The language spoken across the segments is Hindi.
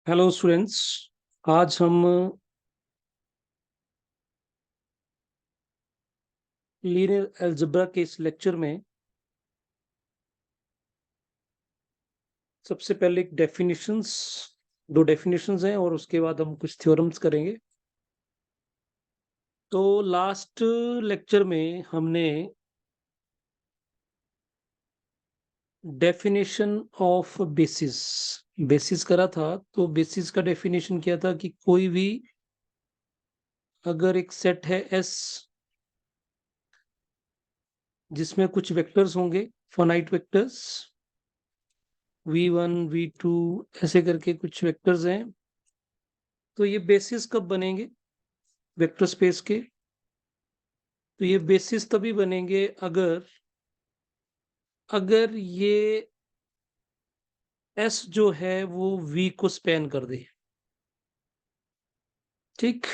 Hello students. आज हम लीनियर अलजेब्रा के इस लेक्चर में सबसे पहले दो डेफिनेशंस हैं और उसके बाद हम कुछ थ्योरम्स करेंगे। तो लास्ट लेक्चर में हमने डेफिनेशन ऑफ बेसिस करा था। तो बेसिस का डेफिनेशन क्या था कि कोई भी अगर एक सेट है एस जिसमें कुछ वेक्टर्स होंगे, फाइनाइट वेक्टर्स v1 v2 ऐसे करके कुछ वेक्टर्स हैं, तो ये बेसिस कब बनेंगे वेक्टर स्पेस के? तो ये बेसिस तभी बनेंगे अगर अगर ये एस जो है वो वी को स्पैन कर दे। ठीक।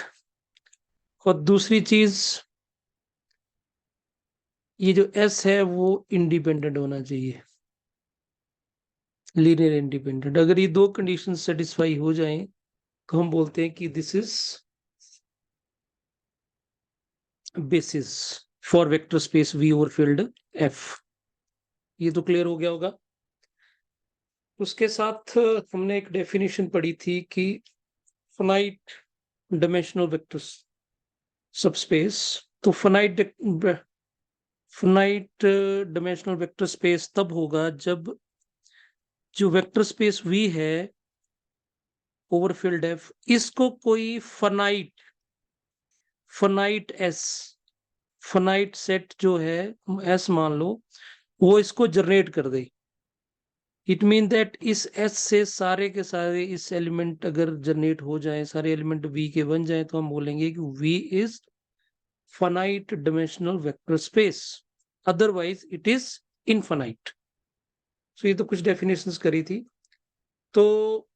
और दूसरी चीज, ये जो एस है वो इंडिपेंडेंट होना चाहिए, लीनियर इंडिपेंडेंट। अगर ये दो कंडीशन सेटिस्फाई हो जाएं तो हम बोलते हैं कि this is basis for vector space V over field F. ये तो क्लियर हो गया होगा। उसके साथ हमने एक डेफिनेशन पढ़ी थी कि फाइनाइट डायमेंशनल वेक्टर सबस्पेस। तो फाइनाइट डायमेंशनल वेक्टर स्पेस तब होगा जब जो वेक्टर स्पेस वी है ओवर फील्ड एफ, इसको कोई फनाइट एस फनाइट सेट जो है एस मान लो, वो इसको जनरेट कर दे। इट मीन दैट इस एस से सारे के सारे इस एलिमेंट अगर जनरेट हो जाए, सारे एलिमेंट वी के बन जाए, तो हम बोलेंगे कि V is finite dimensional vector space, otherwise it is infinite. So ये तो कुछ डेफिनेशंस करी थी। तो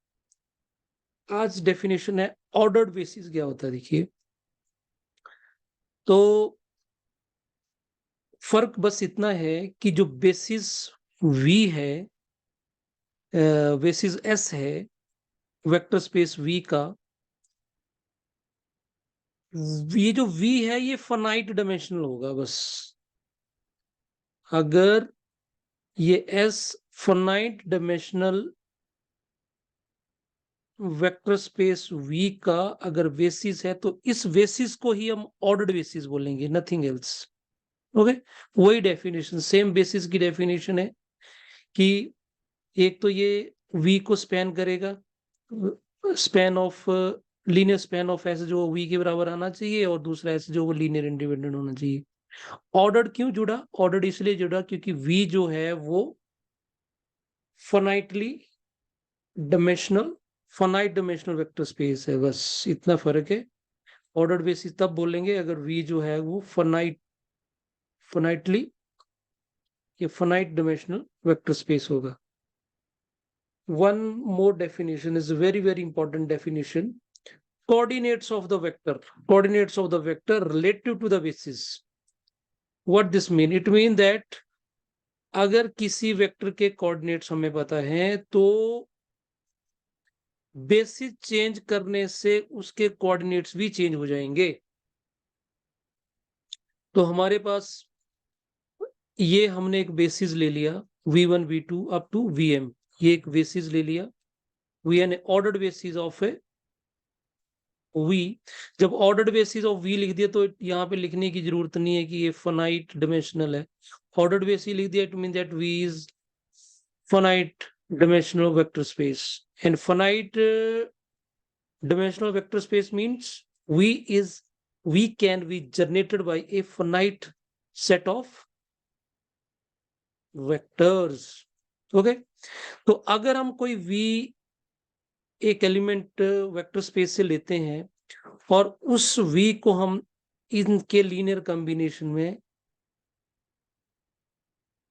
आज डेफिनेशन है ऑर्डर्ड बेसिस क्या होता है। देखिए, तो फर्क बस इतना है कि जो बेसिस वी है, बेसिस एस है वेक्टर स्पेस वी का, ये जो वी है ये फाइनाइट डायमेंशनल होगा बस। अगर ये S finite dimensional vector space V का अगर बेसिस है, तो इस बेसिस को ही हम ऑर्डर्ड बेसिस बोलेंगे, नथिंग एल्स। ओके। वही डेफिनेशन, सेम बेसिस की डेफिनेशन है कि एक तो ये वी को स्पैन करेगा, span of linear span of S जो वी के बराबर आना चाहिए, और दूसरा एस जो वो लीनियर इंडिपेंडेंट होना चाहिए। ऑर्डर्ड क्यों जुड़ा? ऑर्डर्ड इसलिए जुड़ा क्योंकि वी जो है वो finitely dimensional finite dimensional vector space है, बस इतना फर्क है। ऑर्डर्ड बेसिस तब बोलेंगे अगर वी जो है वो फाइनाइटली या फाइनाइट डायमेंशनल वेक्टर स्पेस होगा। One more definition is very very important definition, coordinates of the vector relative to the basis. What this mean? It mean that अगर किसी वेक्टर के कोऑर्डिनेट्स हमें पता है, तो बेसिस चेंज करने से उसके कोऑर्डिनेट्स भी चेंज हो जाएंगे। तो हमारे पास ये हमने एक बेसिस ले लिया v1 v2 up to vm, ये एक बेसिस ले लिया, V N ordered basis of A V. जब ऑर्डर्ड बेसिस ऑफ वी लिख दिया, तो यहाँ पे लिखने की जरूरत नहीं है कि ये फाइनाइट डायमेंशनल है। ऑर्डर्ड बेसिस लिख दिया, it mean that V is finite dimensional vector space. And finite dimensional vector space means v can be generated by a finite set of vectors. Okay. तो अगर हम कोई v एक एलिमेंट वेक्टर स्पेस से लेते हैं और उस v को हम इनके लीनियर कॉम्बिनेशन में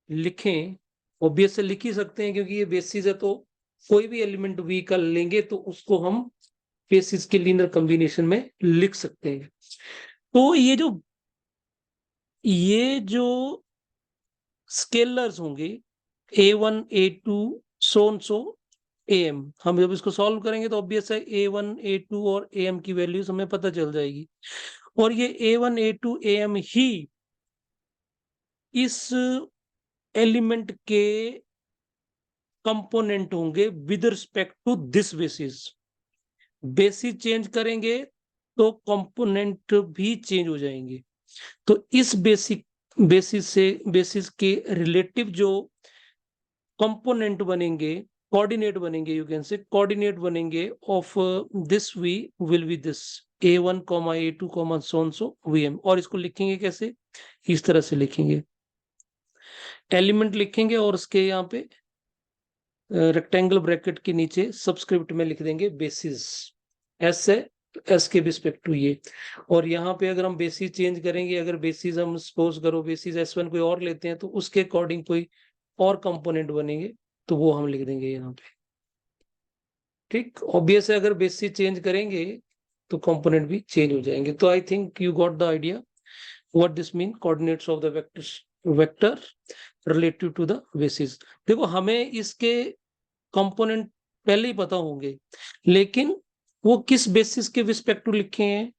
लिखें, ऑब्वियसली लिख ही सकते हैं क्योंकि ये बेसिस है, तो कोई भी एलिमेंट v का लेंगे तो उसको हम बेसिस के लीनियर कॉम्बिनेशन में लिख सकते हैं। तो ये जो स्केलर्स होंगे a1 a2 सो AM। हम जब इसको सॉल्व करेंगे तो ऑब्वियस है A1 A2 और AM की वैल्यूज हमें पता चल जाएगी, और ये A1 A2 AM ही इस एलिमेंट के कंपोनेंट होंगे with respect to this basis. Basis change करेंगे तो कंपोनेंट भी चेंज हो जाएंगे। तो इस बेसिस के रिलेटिव जो कंपोनेंट बनेंगे, कोऑर्डिनेट बनेंगे, यू कैन से कोऑर्डिनेट बनेंगे of this V will be this A1 A2 so VM। और इसको लिखेंगे कैसे? इस तरह से लिखेंगे, एलिमेंट लिखेंगे और उसके यहाँ पे रेक्टेंगल ब्रैकेट के नीचे सबस्क्रिप्ट में लिख देंगे बेसिस, एस से एस के रिस्पेक्ट टू ये। और यहाँ पे अगर हम बेसिस चेंज करेंगे, अगर बेसिस हम सपोज करो बेसिस S1 कोई और लेते हैं तो उसके अकॉर्डिंग कोई और कंपोनेंट बनेंगे, तो वो हम लिख देंगे यहाँ पे। ठीक, ऑब्वियस है अगर बेसिस चेंज करेंगे तो कंपोनेंट भी चेंज हो जाएंगे। तो I think you got the idea what this mean, coordinates of the vector relative to the basis. देखो हमें इसके कंपोनेंट पहले ही पता होंगे, लेकिन वो किस बेसिस के रिस्पेक्टिव लिखे हैं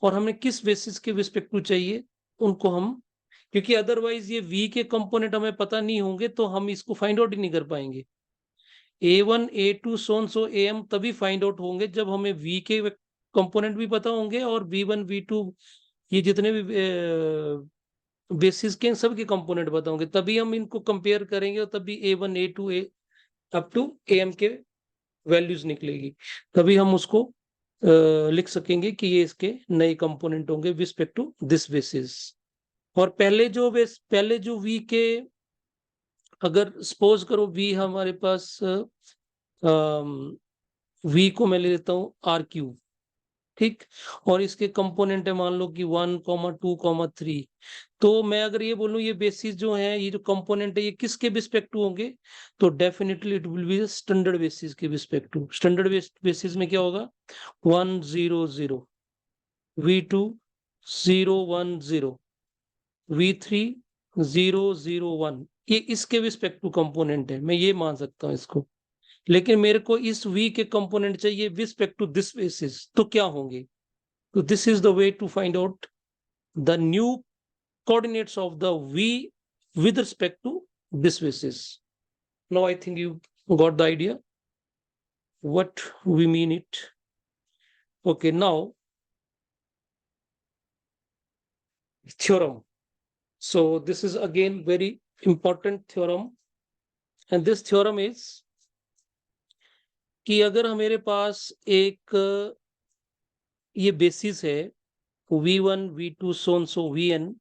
और हमें किस बेसिस के रिस्पेक्टिव चाहिए उनको हम, क्योंकि अदरवाइज ये V के कंपोनेंट हमें पता नहीं होंगे तो हम इसको फाइंड आउट ही नहीं कर पाएंगे। A1 A2 सो AM तभी फाइंड आउट होंगे जब हमें V के कंपोनेंट भी पता होंगे और V1 V2 ये जितने भी बेसिस के सब के कंपोनेंट पता होंगे, तभी हम इनको कंपेयर करेंगे और तभी A1 A2 up to AM के वैल्यूज निकलेगी, तभी हम उसको लिख सकेंगे कि ये इसके नए कंपोनेंट होंगे विस्पेक्ट टू दिस बेसिस। और पहले जो V के, अगर सपोज करो V हमारे पास V को मैं ले लेता हूँ RQ, ठीक, और इसके कंपोनेंट है मान लो कि 1,2,3। तो मैं अगर ये बोलूं ये बेसिस जो है, ये जो कंपोनेंट है, ये किसके रिस्पेक्टिव होंगे, तो definitely it will be standard basis के रिस्पेक्टिव। स्टैंडर्ड बेसिस में क्या होगा, 1,0,0, V2 0,1,0, V3 0,0,1, ये इसके रिस्पेक्टिव कंपोनेंट है, मैं ये मान सकता हूं इसको। लेकिन मेरे को इस V के कंपोनेंट चाहिए रिस्पेक्ट टू दिस बेसिस, तो क्या होंगे? So this is the way to find out the new coordinates of the V with respect to this basis. Now I think you got the idea what we mean it. Okay, now theorem. So this is again very important theorem, and this theorem is कि अगर हमारे पास एक ये बेसिस है V1 V2 so Vn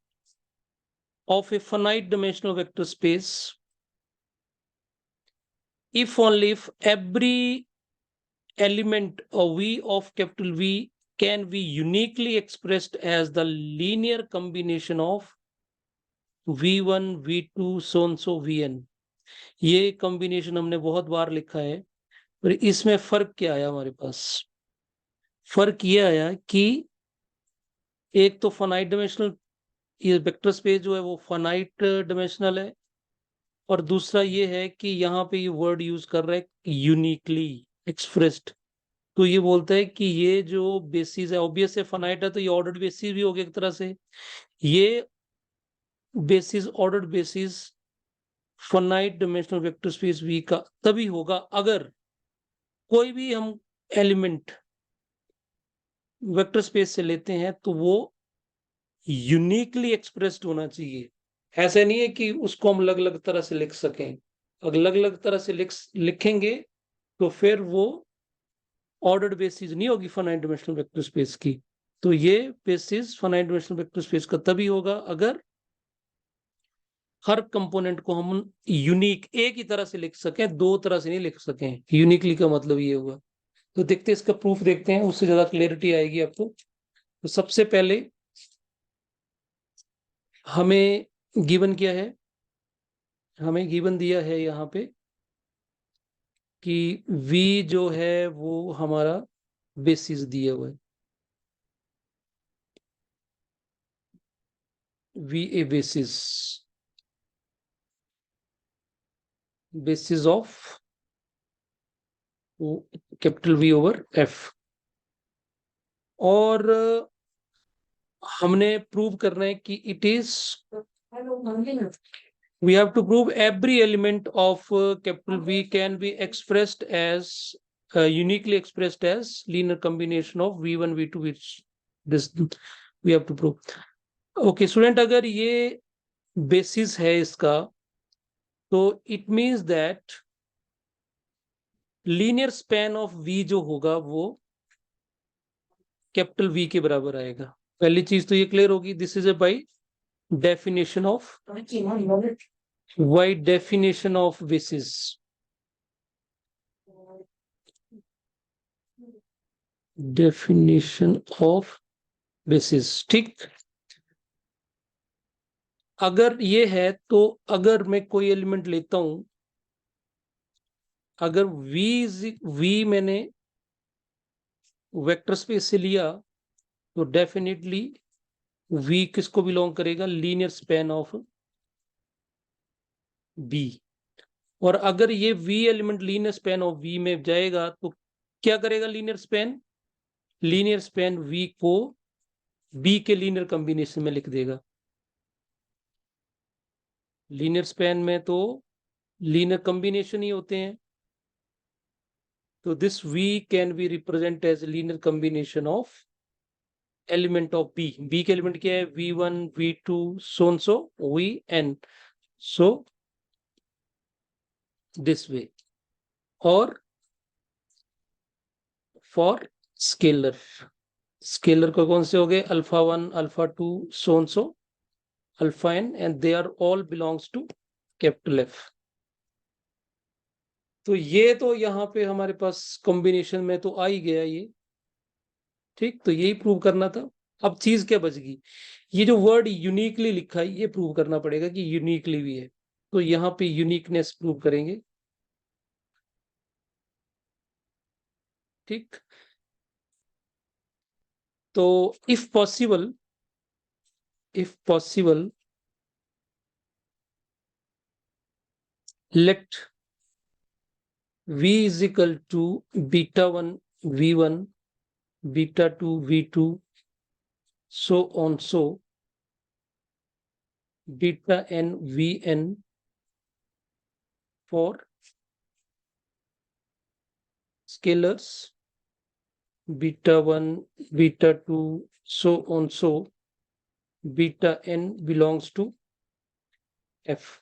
of a finite dimensional vector space, if only if every element of V of capital V can be uniquely expressed as the linear combination of V1 V2 so Vn। ये कॉम्बिनेशन हमने बहुत बार लिखा है, पर इसमें फर्क क्या आया हमारे पास? फर्क ये आया कि एक तो फाइनाइट डिमेंशनल, ये वेक्टर स्पेस जो है वो फाइनाइट डिमेंशनल है, और दूसरा ये है कि यहाँ पे ये वर्ड यूज कर रहा है यूनिकली एक्सप्रेस्ड। तो ये बोलता है कि ये जो बेसिस है, ऑब्वियस है फाइनाइट है तो ये ऑर्डर्ड बेसिस भी हो गया एक तरह से। ये basis ordered basis finite dimensional vector space V का तभी होगा अगर कोई भी हम एलिमेंट वेक्टर स्पेस से लेते हैं तो वो यूनिकली एक्सप्रेस्ड होना चाहिए। ऐसा नहीं है कि उसको हम अलग अलग तरह से लिख सकें, अलग अलग तरह से लिखेंगे तो फिर वो ऑर्डर्ड बेसिस नहीं होगी फाइनाइट डायमेंशनल वेक्टर स्पेस की। तो ये basis finite dimensional vector space का तभी होगा अगर हर कंपोनेंट को हम यूनिक एक ही तरह से लिख सकें, दो तरह से नहीं लिख सकें। यूनिकली का मतलब ये हुआ। तो देखते हैं इसका प्रूफ देखते हैं, उससे ज्यादा क्लैरिटी आएगी आपको। तो सबसे पहले हमें गिवन क्या है, हमें गिवन दिया है यहाँ पे कि V जो है वो हमारा बेसिस दिया हुआ है, V A basis of capital V over F. और हमने प्रूव करना है कि it is, we have to prove every element of capital V can be expressed as uniquely expressed as linear combination of V1 V2 which this we have to prove। okay student, अगर ये basis है इसका, तो it means that linear span of V जो होगा वो कैपिटल V के बराबर आएगा। पहली चीज तो ये क्लियर होगी, this is a by definition of, by definition of basis, definition of basis। ठीक, अगर ये है तो अगर मैं कोई एलिमेंट लेता हूं, अगर v मैंने वेक्टर स्पेस से लिया, तो डेफिनेटली v किसको बिलोंग करेगा, लीनियर स्पैन ऑफ b। और अगर ये v element linear span of v में जाएगा तो क्या करेगा linear span, linear span v को b के लीनियर कॉम्बिनेशन में लिख देगा। लीनियर स्पैन में तो लीनियर कॉम्बिनेशन ही होते हैं, तो this v can be represent as linear combination of element of b। b के एलिमेंट क्या है, v1 v2 so and so vn, so this way। और फॉर स्केलर, स्केलर को कौन से हो गए, alpha 1 alpha 2 so and so alpha n, and they are all belongs to capital F। तो ये तो यहाँ पे हमारे पास कॉम्बिनेशन में तो आ ही गया ये। ठीक, तो यही प्रूव करना था। अब चीज क्या बच गई, ये जो वर्ड यूनिकली लिखा है ये प्रूव करना पड़ेगा कि यूनिकली भी है, तो यहाँ पे यूनिकनेस प्रूव करेंगे। ठीक, तो if possible let v is equal to beta 1 v1 beta 2 v2 so on so beta n vn for scalars, beta 1 beta 2 so on so beta n belongs to f।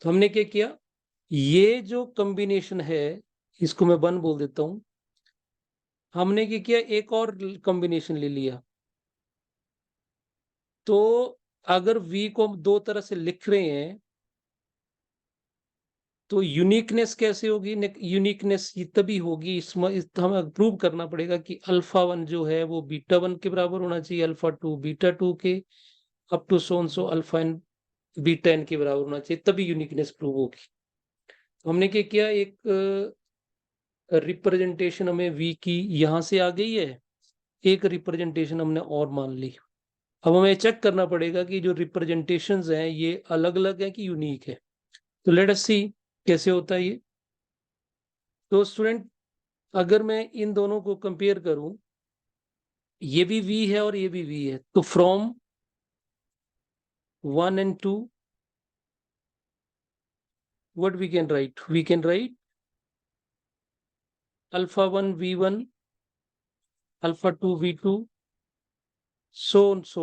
तो हमने क्या किया, ये जो कॉम्बिनेशन है इसको मैं 1 बोल देता हूं। हमने क्या किया, एक और कॉम्बिनेशन ले लिया। तो अगर v को हम दो तरह से लिख रहे हैं तो यूनिकनेस कैसे होगी, यूनिकनेस ये तभी होगी, इसमें हमें प्रूव करना पड़ेगा कि अल्फा 1 जो है वो बीटा 1 के बराबर होना चाहिए, अल्फा 2 बीटा 2 के, up to so so alpha n beta n के बराबर होना चाहिए, तभी यूनिकनेस प्रूव होगी। तो हमने क्या किया, एक रिप्रेजेंटेशन हमें v की यहां से आ गई है, एक रिप्रेजेंटेशन हमने और मान ली। अब हमें चेक करना पड़ेगा कि जो रिप्रेजेंटेशंस हैं ये अलग अलग है कि यूनिक है। तो लेट अस सी कैसे होता है ये। तो स्टूडेंट, अगर मैं इन दोनों को कंपेयर करूं, ये भी v है और ये भी v है, तो from 1 and 2 what we can write, we can write alpha 1 v1 alpha 2 v2 so and so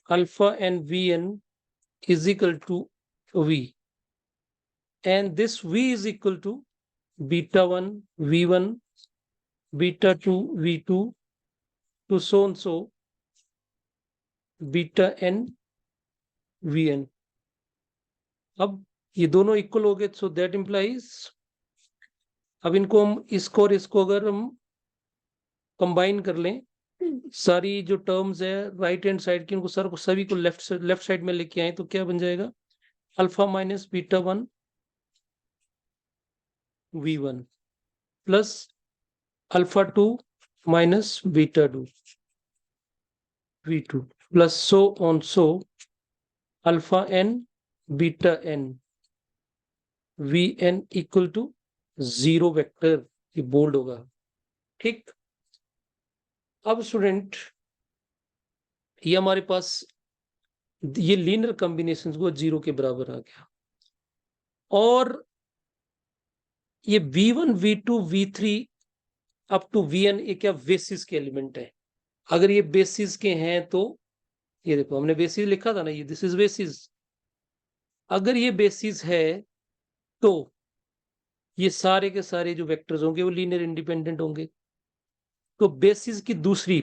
alpha and vn is equal to v, and this v is equal to beta 1 v1 beta 2 v2 to so and so beta n vn। अब ये दोनों इक्वल हो गए, सो दैट इंप्लाइज, अब इनको हम इसको और इसको अगर हम कंबाइन कर लें, सारी जो टर्म्स है राइट हैंड साइड की, उनको सर को सभी को लेफ्ट साइड में लेके आए, तो क्या बन जाएगा, alpha minus beta 1 v1 plus alpha 2 minus beta 2 v2 plus so on so alpha n beta n vn equal to zero vector, ये बोल्ड होगा। ठीक, अब स्टूडेंट ये हमारे पास ये लीनियर कॉम्बिनेशन को जीरो के बराबर आ गया, और ये V1 V2 V3 up to Vn ये क्या बेसिस के एलिमेंट है। अगर ये बेसिस के हैं तो ये देखो हमने बेसिस लिखा था ना, ये दिस इज बेसिस। अगर ये बेसिस है तो ये सारे के सारे जो वेक्टर्स होंगे वो लीनियर इंडिपेंडेंट होंगे। तो बेसिस की दूसरी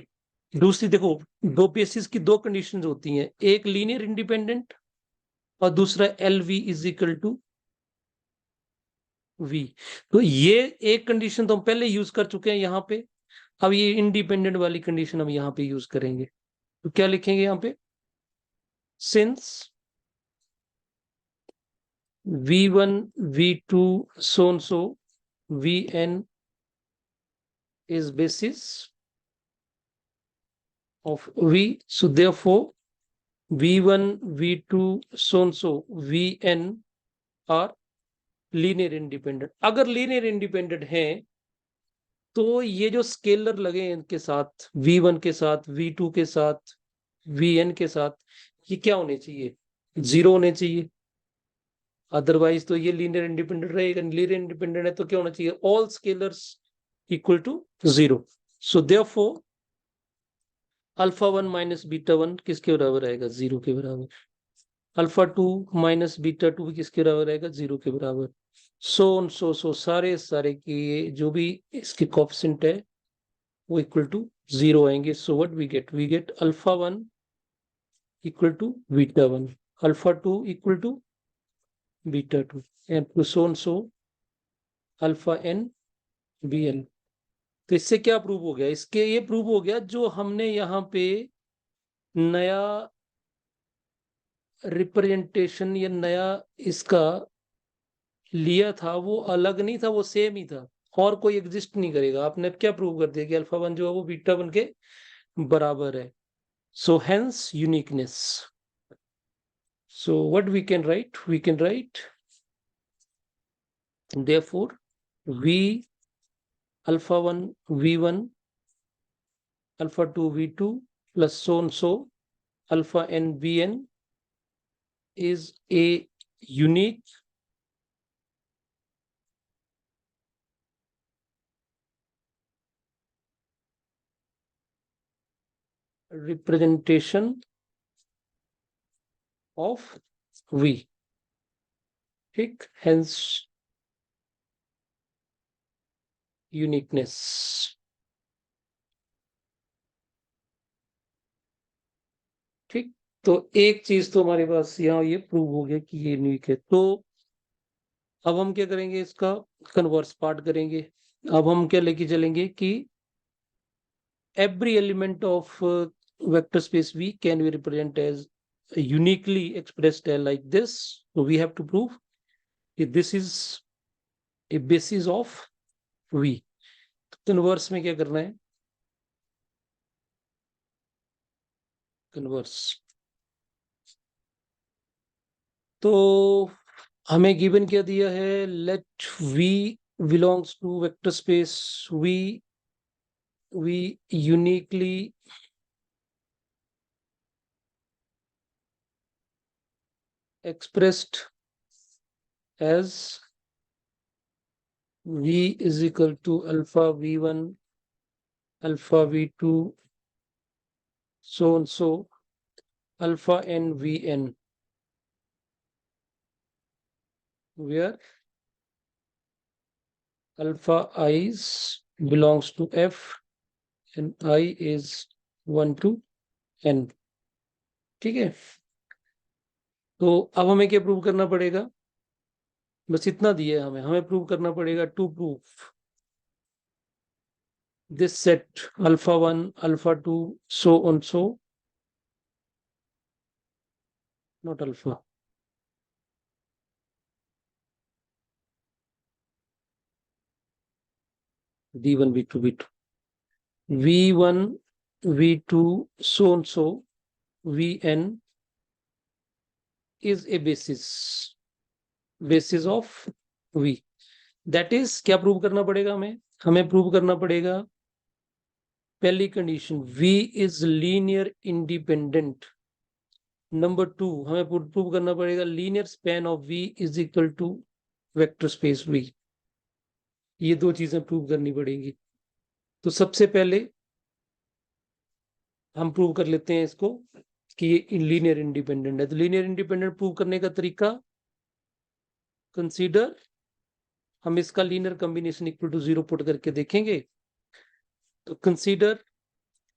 दूसरी देखो, दो बेसिस की दो कंडीशंस होती हैं, एक लीनियर इंडिपेंडेंट और दूसरा L V is equal to V. तो ये एक कंडीशन तो हम पहले यूज कर चुके हैं यहां पे, अब ये इंडिपेंडेंट वाली कंडीशन हम यहां पे यूज करेंगे। तो क्या लिखेंगे यहां पे, since V1 V2 so and so Vn is basis of V, so therefore V1 V2 so and so Vn are linear independent. अगर लीनियर इंडिपेंडेंट है तो ये जो स्केलर लगे हैं इनके साथ, V1 के साथ V2 के साथ Vn के साथ, ये क्या होने चाहिए, जीरो होने चाहिए। अदरवाइज तो ये लीनियर इंडिपेंडेंट रहेगा, लीनियर इंडिपेंडेंट है तो क्या होना चाहिए, all scalars equal to zero. So therefore alpha one minus beta one किसके बराबर आएगा, जीरो के बराबर। Alpha two minus beta two भी किसके बराबर आएगा, जीरो के बराबर। सो सारे सारे की जो भी इसके कोएफिशिएंट है वो इक्वल टू जीरो आएंगे। So what we get alpha one equal to beta one, alpha two equal to beta two, and so alpha N B N. तो इससे क्या प्रूव हो गया, इसके ये प्रूव हो गया जो हमने यहाँ पे नया रिप्रेजेंटेशन या नया इसका लिया था वो अलग नहीं था, वो सेम ही था, और कोई एग्जिस्ट नहीं करेगा। आपने क्या प्रूव कर दिया कि अल्फा वन जो है वो बीटा वन के बराबर है। So hence uniqueness. So what we can write therefore v alpha 1 v1 alpha 2 v2 plus so and so alpha n bn is a unique representation of v। ठीक, hence uniqueness। ठीक, तो एक चीज तो हमारे पास यहाँ ये प्रूव हो गया कि ये यूनिक है। तो अब हम क्या करेंगे, इसका कन्वर्स पार्ट करेंगे। अब हम क्या लेके चलेंगे कि every element of vector space V can be represented as uniquely expressed like this. So we have to prove that this is a basis of V। Converse में क्या करना है, कन्वर्स तो हमें गिवन क्या दिया है, late V belongs to vector space V uniquely expressed as V is equal to alpha V1 alpha V2 so and so alpha n Vn, where alpha i's belongs to F and I is 1 to n। ठीक है, तो अब हमें क्या प्रूव करना पड़ेगा, बस इतना दिया है हमें, प्रूव करना पड़ेगा to proof this set alpha 1 alpha 2 so on so, not alpha, v1 v2 v2 v1 v2 so on so vn is a basis of v। That is क्या प्रूव करना पड़ेगा हमें प्रूव करना पड़ेगा पहली condition V is linear independent. Number 2 हमें प्रूव करना पड़ेगा linear span of V is equal to vector space V। ये दो चीजें प्रूव करनी पड़ेंगी। तो सबसे पहले हम प्रूव कर लेते हैं इसको कि ये लीनियर इंडिपेंडेंट है। तो लीनियर इंडिपेंडेंट प्रूव करने का तरीका, कंसीडर, हम इसका linear combination equal to 0 put करके देखेंगे। तो कंसीडर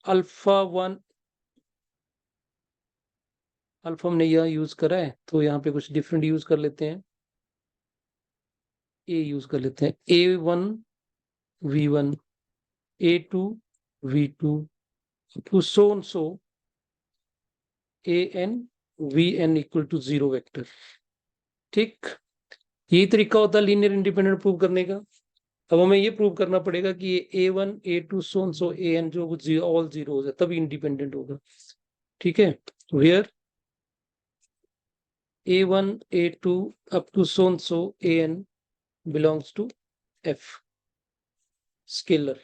अल्फा 1, अल्फा हमने यह यूज करा है तो यहाँ पे कुछ डिफरेंट यूज कर लेते हैं। ए यूज कर लेते हैं, A1 V1, A2 V2 to so and so AN VN equal to 0 vector. ठीक, यही तरीका होता है लीनियर इंडिपेंडेंट प्रूव करने का। अब हमें ये प्रूव करना पड़ेगा कि ये A1 A2 so and so AN जो ऑल जीरो है तभी इंडिपेंडेंट होगा। ठीक है, where A1 A2 up to so and so AN belongs to F scalar.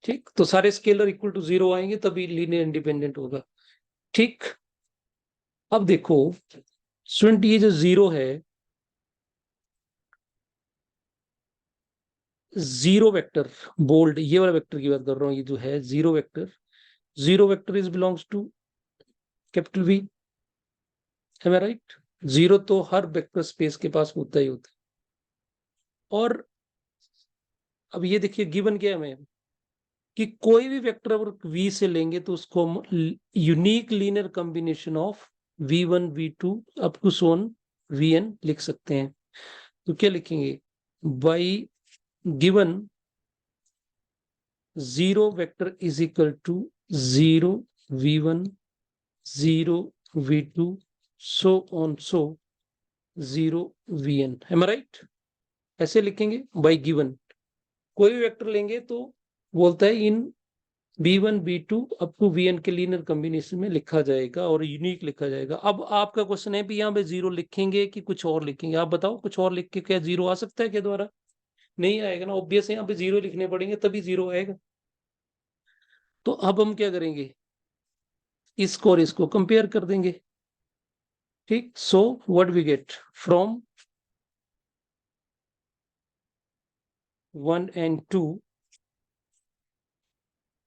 ठीक, तो सारे स्केलर इक्वल टू 0 आएंगे तभी लीनियर इंडिपेंडेंट होगा। ठीक, अब देखो स्टूडेंट ये जो 0 है, 0 वेक्टर, बोल्ड ये वाला वेक्टर की बात कर रहा हूं, ये जो है 0 vector, 0 vector is belongs to capital V, है मैं राइट? 0 तो हर वेक्टर स्पेस के पास होता ही होता है। और अब ये देखिए गिवन क्या है हमें कि कोई भी वेक्टर अगर V से लेंगे तो उसको हम unique linear combination of V1 V2 up to सोन Vn लिख सकते हैं। तो क्या लिखेंगे, by given 0 vector is equal to 0 V1 0 V2 so on so 0 Vn, है मैं राइट? ऐसे लिखेंगे बाई गिवन, कोई भी वेक्टर लेंगे तो बोलता है इन B1 B2 up to Vn के लीनियर कॉम्बिनेशन में लिखा जाएगा और यूनिक लिखा जाएगा। अब आपका क्वेश्चन है भी यहाँ पे 0 लिखेंगे कि कुछ और लिखेंगे, आप बताओ कुछ और लिख के क्या 0 आ सकता है क्या दोबारा? नहीं आएगा ना, ऑब्वियस है यहाँ पे 0 लिखने पड़ेंगे तभी 0 आएगा। तो अब हम क्या करेंगे, इसको और इसको कंपेयर कर देंगे। ठीक, so what we get from 1 and 2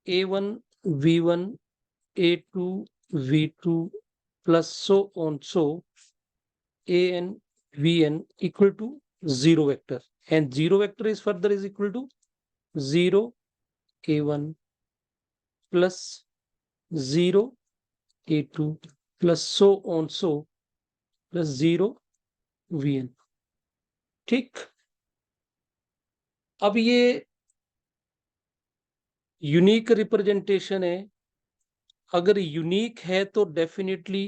A1 V1 A2 V2 plus so on so AN Vn equal to 0 vector, and 0 vector is further is equal to 0 A1 plus 0 A2 plus so on so plus 0 Vn। ठीक, अब ये यूनिक रिप्रेजेंटेशन है, अगर यूनिक है तो डेफिनेटली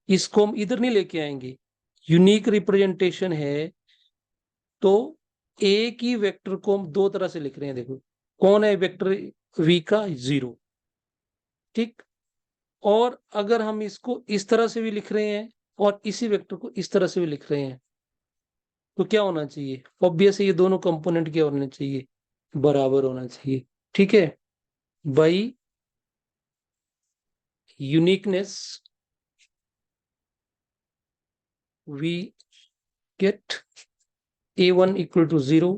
इसको हम इधर नहीं लेके आएंगे। यूनिक रिप्रेजेंटेशन है तो एक ही वेक्टर को हम दो तरह से लिख रहे हैं। देखो कौन है वेक्टर V का, 0। ठीक, और अगर हम इसको इस तरह से भी लिख रहे हैं और इसी वेक्टर को इस तरह से भी लिख रहे हैं तो क्या होना चाहिए, ऑब्वियस है ये दोनों कंपोनेंट क्या होने चाहिए, बराबर होना चाहिए। ठीक है, by uniqueness we get A1 equal to 0,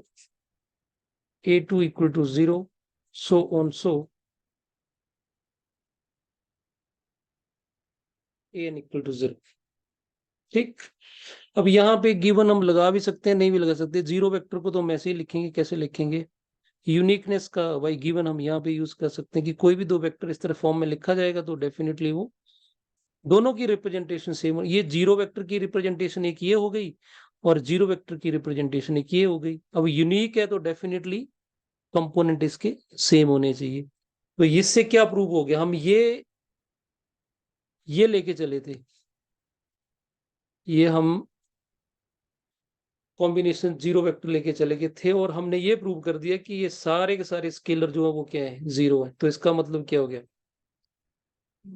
A2 equal to 0, so on so AN equal to 0। ठीक, अब यहाँ पे गिवन हम लगा भी सकते हैं नहीं भी लगा सकते, 0 वेक्टर को तो हम ऐसे ही लिखेंगे, कैसे लिखेंगे, यूनिकनेस का भाई गिवन हम यहाँ पे यूज कर सकते हैं कि कोई भी दो वेक्टर इस तरह फॉर्म में लिखा जाएगा तो डेफिनेटली वो दोनों की रिप्रेजेंटेशन सेम। ये 0 वेक्टर की रिप्रेजेंटेशन एक ये हो गई और 0 वेक्टर की रिप्रेजेंटेशन एक ये हो गई। अब यूनिक है तो डेफिनेटली कंपोनेंट इसके सेम होने चाहिए। तो इससे क्या प्रूव हो गया, हम ये लेके चले थे, ये हम कॉम्बिनेशन 0 वेक्टर लेके चले गए थे और हमने ये प्रूव कर दिया कि ये सारे के सारे स्केलर जो है वो क्या है, 0 है। तो इसका मतलब क्या हो गया,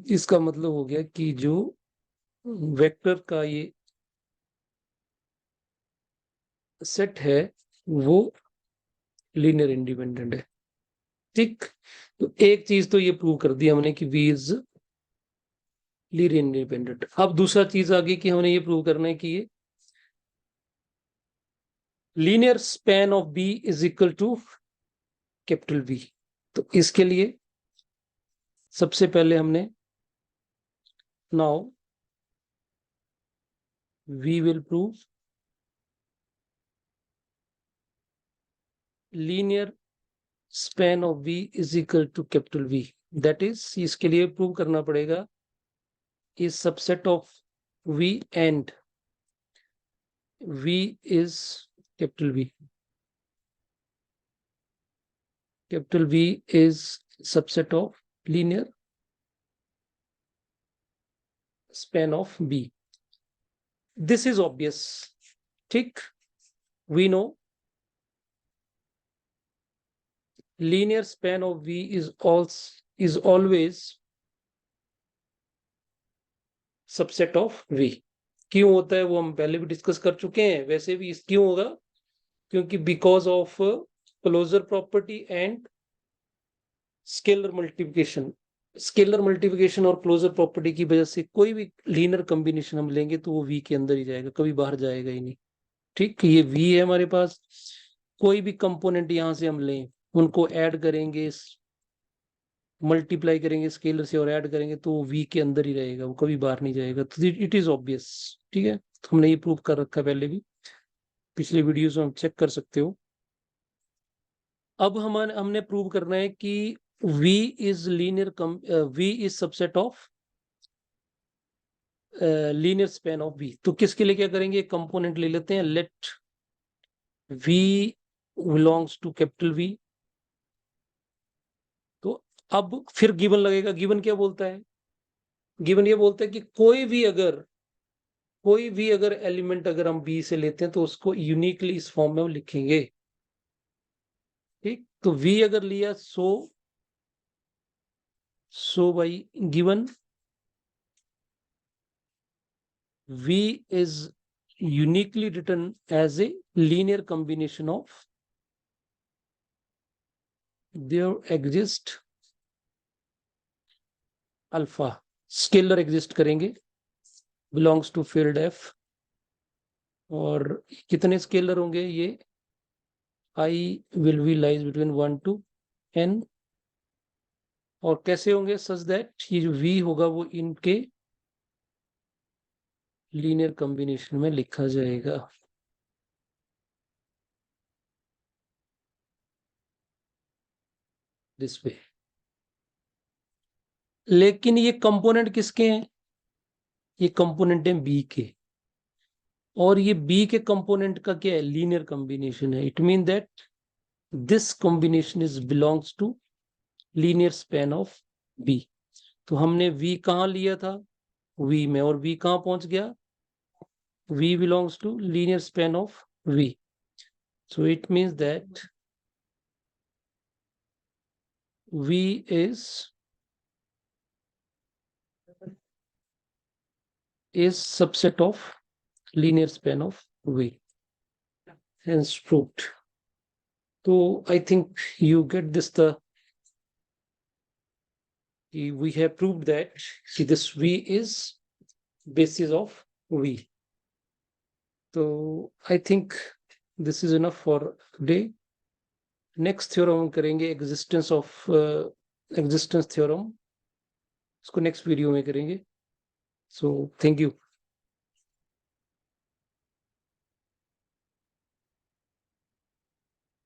इसका मतलब हो गया कि जो वेक्टर का ये सेट है वो लीनियर इंडिपेंडेंट है। ठीक, तो एक चीज तो ये प्रूव कर दी हमने कि V इज लीनियर इंडिपेंडेंट। अब दूसरा चीज आगे कि हमने ये प्रूव करना है कि ये linear span of B is equal to capital V। तो इसके लिए सबसे पहले हमने now we will prove linear span of V is equal to capital V। That is, इसके लिए प्रूव करना पड़ेगा is subset of V and V is capital V. Capital V is subset of linear span of B. This is obvious. ठीक, we know linear span of V is always subset of V. क्यों होता है वो हम पहले भी डिस्कस कर चुके हैं। वैसे भी इस क्यों होगा, क्योंकि because of closure property and scalar multiplication. Scalar multiplication और क्लोजर प्रॉपर्टी की वजह से कोई भी लीनियर कॉम्बिनेशन हम लेंगे तो वो V के अंदर ही जाएगा, कभी बाहर जाएगा ही नहीं। ठीक, ये V है हमारे पास, कोई भी कंपोनेंट यहां से हम लें, उनको ऐड करेंगे, मल्टीप्लाई करेंगे स्केलर से और ऐड करेंगे तो वो V के अंदर ही रहेगा, वो कभी बाहर नहीं जाएगा। तो इट इज ऑब्वियस। ठीक है, तो हमने ये प्रूव कर रखा है पहले भी, पिछले वीडियोस में हम चेक कर सकते हो। अब हमने प्रूव करना है कि V is linear V is subset of linear span of V। तो किसके लिए क्या करेंगे, कंपोनेंट ले लेते हैं, let V belongs to capital V। तो अब फिर गिवन लगेगा। गिवन क्या बोलता है, गिवन ये बोलता है कि कोई भी अगर एलिमेंट अगर हम B से लेते हैं तो उसको यूनिकली इस फॉर्म में हम लिखेंगे। ठीक, तो V अगर लिया so by given V is uniquely written as a linear combination of there exist alpha, scalar exist करेंगे, belongs to field F। और कितने स्केलर होंगे ये, I will be lies between 1 to n। और कैसे होंगे, सच दैट ये जो V होगा वो इनके लीनियर कॉम्बिनेशन में लिखा जाएगा। This way. लेकिन ये कंपोनेंट किसके हैं, ये कंपोनेंट है B के, और ये B के कंपोनेंट का क्या है, लीनियर कॉम्बिनेशन है। It mean that this combination is belongs to linear span of B। तो हमने V कहां लिया था, V में, और V कहां पहुंच गया, V belongs to linear span of V। So it means that V is subset of linear span of V, hence proved। So I think you get this, we have proved that this V is basis of V। So I think this is enough for today। Next theorem हम करेंगे एग्जिस्टेंस थ्योरम, इसको नेक्स्ट वीडियो में करेंगे। So thank you.